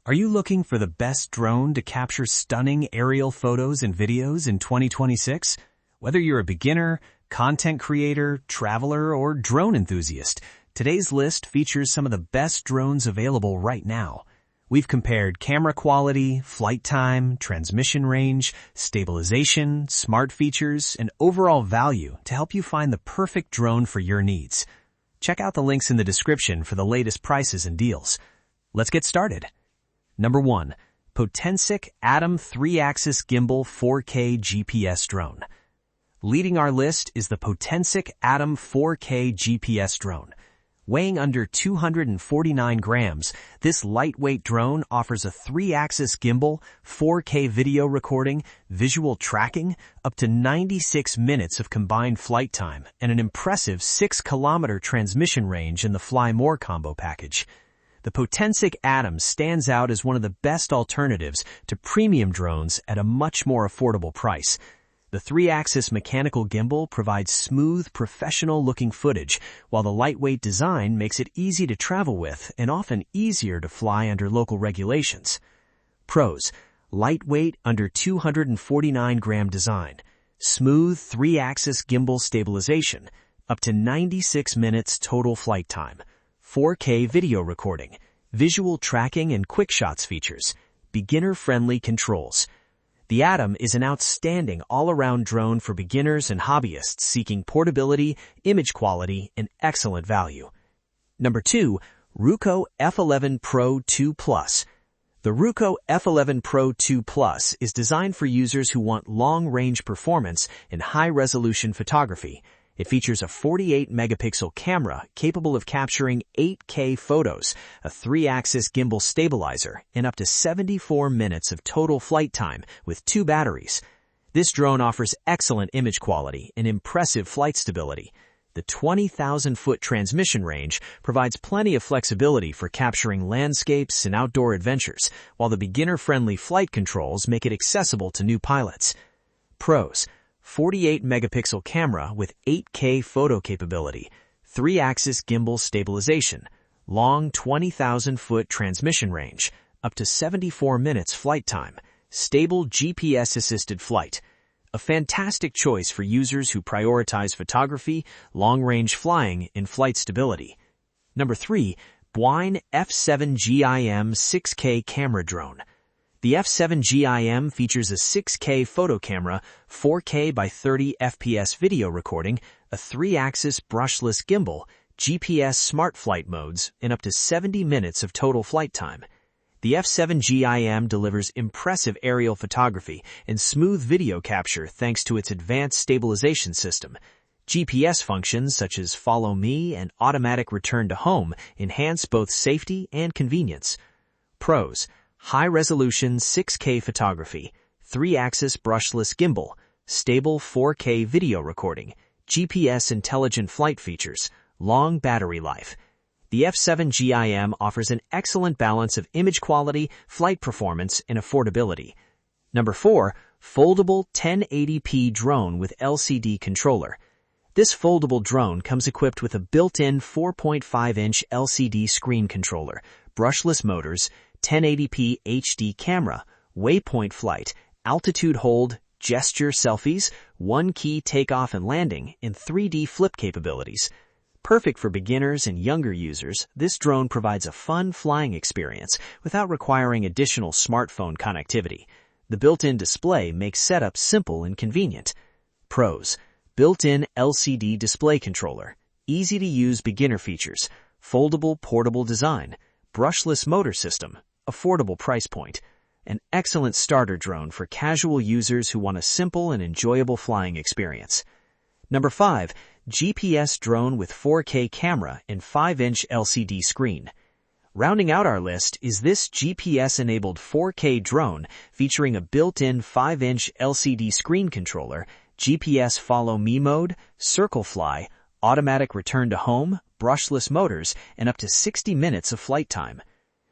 Are you looking for the best drone to capture stunning aerial photos and videos in 2026? Whether you're a beginner, content creator, traveler, or drone enthusiast, today's list features some of the best drones available right now. We've compared camera quality, flight time, transmission range, stabilization, smart features, and overall value to help you find the perfect drone for your needs. Check out the links in the description for the latest prices and deals. Let's get started. Number 1. Potensic Atom 3-Axis Gimbal 4K GPS Drone. Leading our list is the Potensic Atom 4K GPS drone. Weighing under 249 grams, this lightweight drone offers a 3-axis gimbal, 4K video recording, visual tracking, up to 96 minutes of combined flight time, and an impressive 6-kilometer transmission range in the Fly More combo package. The Potensic Atom stands out as one of the best alternatives to premium drones at a much more affordable price. The 3-axis mechanical gimbal provides smooth, professional-looking footage, while the lightweight design makes it easy to travel with and often easier to fly under local regulations. Pros: lightweight, under 249-gram design, smooth 3-axis gimbal stabilization, up to 96 minutes total flight time, 4K video recording, visual tracking and quick shots features, beginner-friendly controls. The Atom is an outstanding all-around drone for beginners and hobbyists seeking portability, image quality, and excellent value. Number 2. Ruko F11 Pro 2 Plus. The Ruko F11 Pro 2 Plus is designed for users who want long-range performance and high-resolution photography. It features a 48-megapixel camera capable of capturing 8K photos, a 3-axis gimbal stabilizer, and up to 74 minutes of total flight time with 2 batteries. This drone offers excellent image quality and impressive flight stability. The 20,000-foot transmission range provides plenty of flexibility for capturing landscapes and outdoor adventures, while the beginner-friendly flight controls make it accessible to new pilots. Pros: 48-megapixel camera with 8K photo capability, 3-axis gimbal stabilization, long 20,000-foot transmission range, up to 74 minutes flight time, stable GPS-assisted flight. A fantastic choice for users who prioritize photography, long-range flying, and flight stability. Number 3. Bwine F7GIM 6K Camera Drone. The F7GIM features a 6K photo camera, 4K by 30 FPS video recording, a 3-axis brushless gimbal, GPS smart flight modes, and up to 70 minutes of total flight time. The F7GIM delivers impressive aerial photography and smooth video capture thanks to its advanced stabilization system. GPS functions such as Follow Me and automatic return to home enhance both safety and convenience. Pros: high-resolution 6K photography, 3-axis brushless gimbal, stable 4K video recording, GPS intelligent flight features, long battery life. The F7GIM offers an excellent balance of image quality, flight performance, and affordability. Number 4. Foldable 1080p Drone with LCD Controller. This foldable drone comes equipped with a built-in 4.5-inch LCD screen controller, brushless motors, 1080p HD camera, waypoint flight, altitude hold, gesture selfies, one-key takeoff and landing, and 3D flip capabilities. Perfect for beginners and younger users, this drone provides a fun flying experience without requiring additional smartphone connectivity. The built-in display makes setup simple and convenient. Pros: built-in LCD display controller, easy-to-use beginner features, foldable portable design, brushless motor system, affordable price point. An excellent starter drone for casual users who want a simple and enjoyable flying experience. Number 5. GPS Drone with 4K camera and 5-inch LCD screen. Rounding out our list is this GPS-enabled 4K drone featuring a built-in 5-inch LCD screen controller, GPS Follow Me mode, circle fly, automatic return to home, brushless motors, and up to 60 minutes of flight time.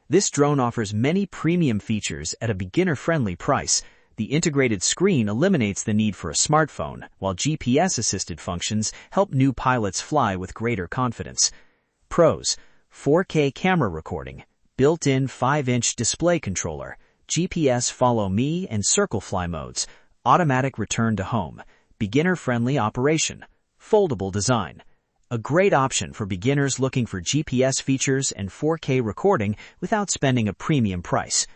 This drone offers many premium features at a beginner-friendly price. The integrated screen eliminates the need for a smartphone, while GPS-assisted functions help new pilots fly with greater confidence. Pros: 4K camera recording, built-in 5-inch display controller, GPS follow me and circle fly modes, automatic return to home, beginner-friendly operation, foldable design. A great option for beginners looking for GPS features and 4K recording without spending a premium price.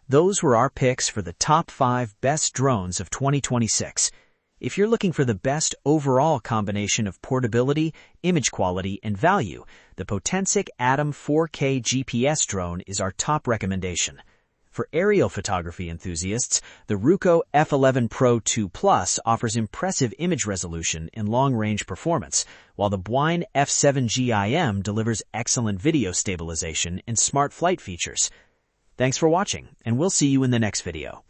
Those were our picks for the top 5 best drones of 2026. If you're looking for the best overall combination of portability, image quality, and value, the Potensic Atom 4K GPS drone is our top recommendation. For aerial photography enthusiasts, the Ruko F11 Pro 2 Plus offers impressive image resolution and long-range performance, while the Bwine F7 GIM delivers excellent video stabilization and smart flight features. Thanks for watching, and we'll see you in the next video.